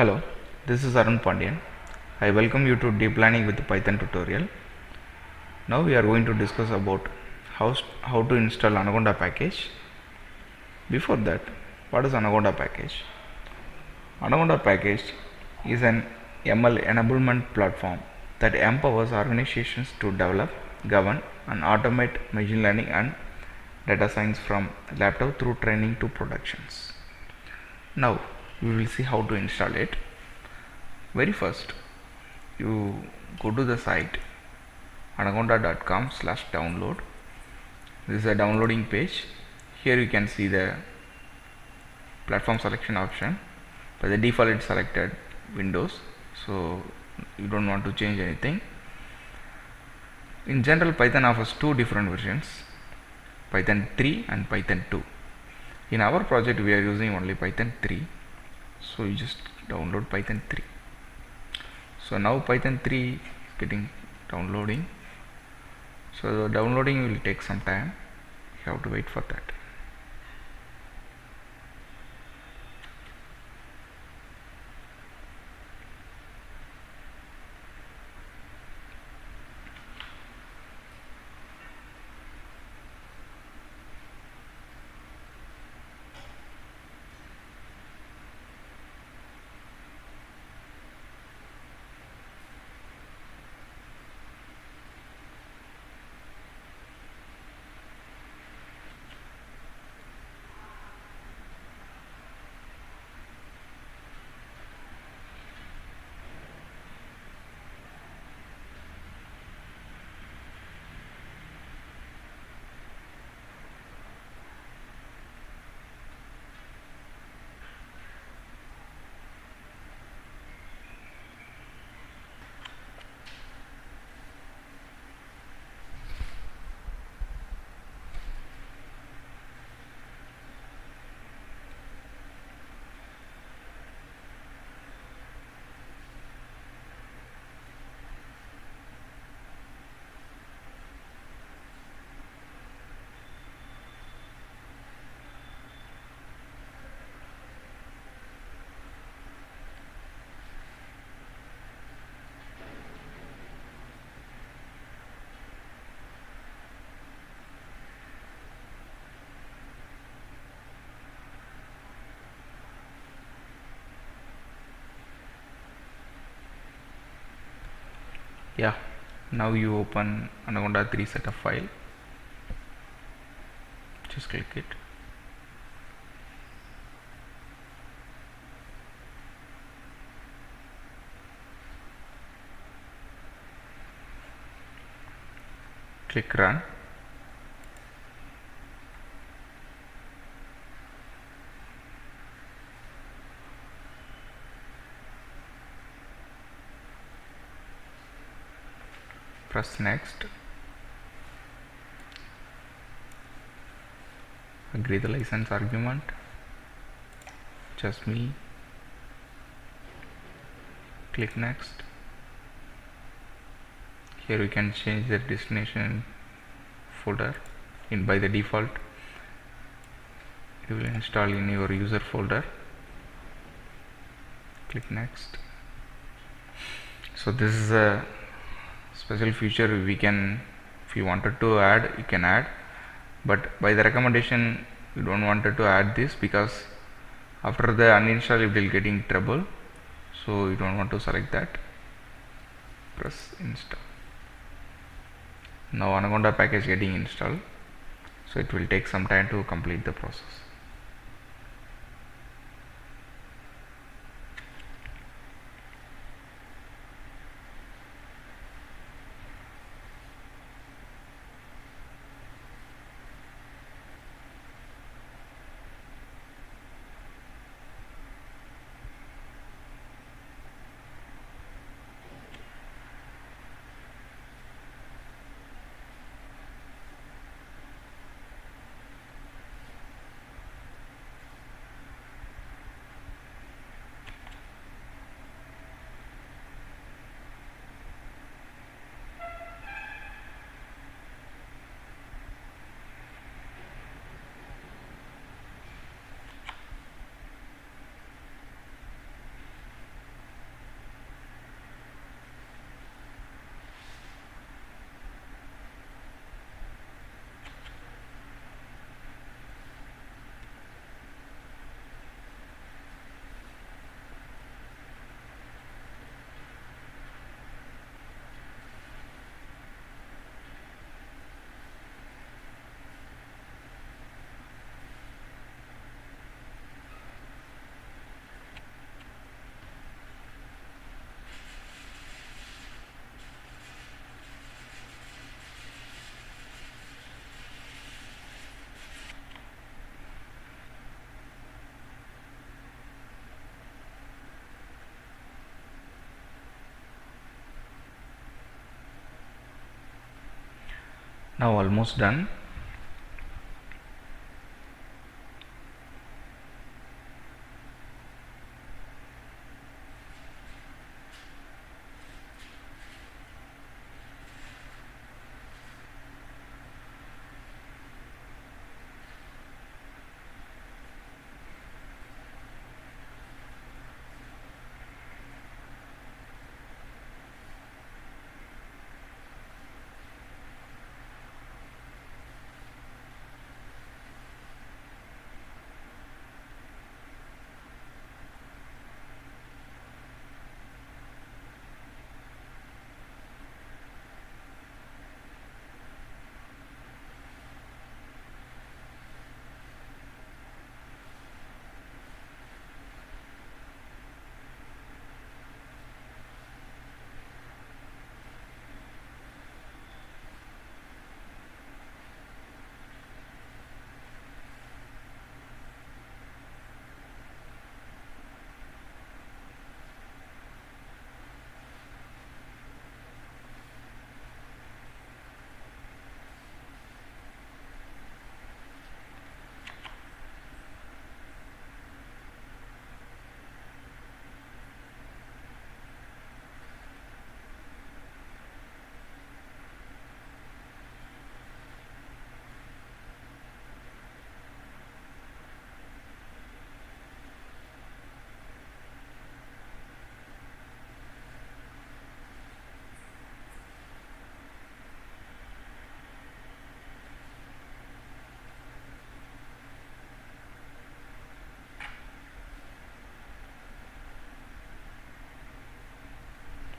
Hello, this is Arun Pandian. I welcome you to Deep Learning with Python tutorial. Now we are going to discuss about how to install Anaconda package. Before that, what is Anaconda package? Anaconda package is an ML enablement platform that empowers organizations to develop, govern, and automate machine learning and data science from laptop through training to productions. Now we will see how to install it. Very first, you go to the site anaconda.com/download. This is a downloading page. Here you can see the platform selection option. By the default it's selected Windows, so you don't want to change anything. In general, Python offers two different versions, Python 3 and Python 2. In our project we are using only Python 3, so you just download Python 3. So now Python 3 is getting downloading. So the downloading will take some time. You have to wait for that. Yeah, now you open Anaconda 3 setup file. Just click it. Click run. Press next. Agree the license argument. Just me. Click next. Here you can change the destination folder. By the default you will install in your user folder. Click next. So this is a special feature we can, if you wanted to add, you can add, but by the recommendation you don't wanted to add this because after the uninstall it will get in trouble, so you don't want to select that. Press install. Now Anaconda package getting installed, so it will take some time to complete the process. Now almost done.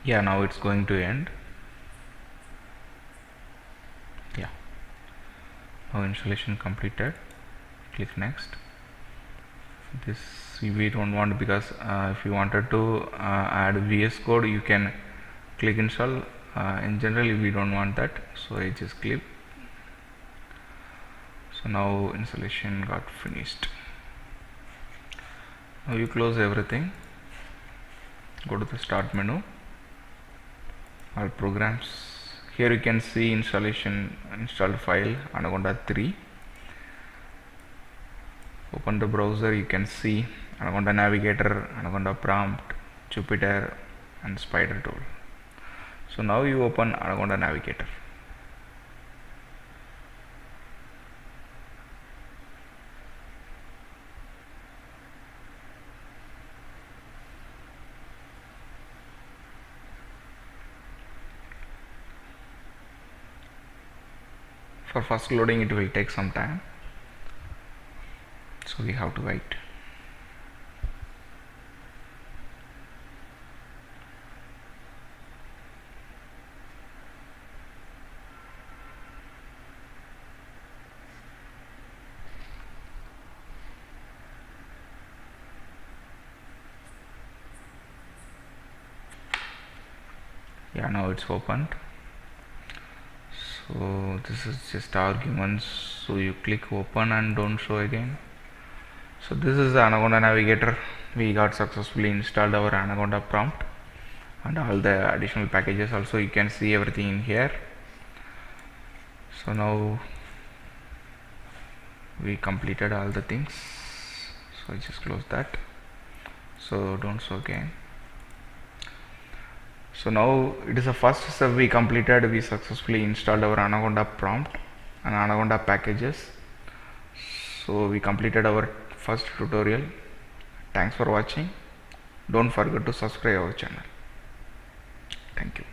Yeah, now it's going to end. Yeah, now installation completed. Click next. This we don't want, because if you wanted to add VS Code, you can click install. In general we don't want that, so I just click. So now installation got finished. Now you close everything, go to the start menu, all programs. Here you can see installed file Anaconda 3. Open the browser, you can see Anaconda Navigator, Anaconda Prompt, Jupyter and Spider tool. So now you open Anaconda Navigator. For first loading it will take some time, so we have to wait. Yeah, now it's opened. So this is just arguments, so you click open and don't show again. So this is the Anaconda Navigator. We got successfully installed our Anaconda prompt and all the additional packages. Also you can see everything in here. So now we completed all the things, so I just close that, so don't show again. So now it is the first step we completed. We successfully installed our Anaconda prompt and Anaconda packages. So we completed our first tutorial. Thanks for watching. Don't forget to subscribe our channel. Thank you.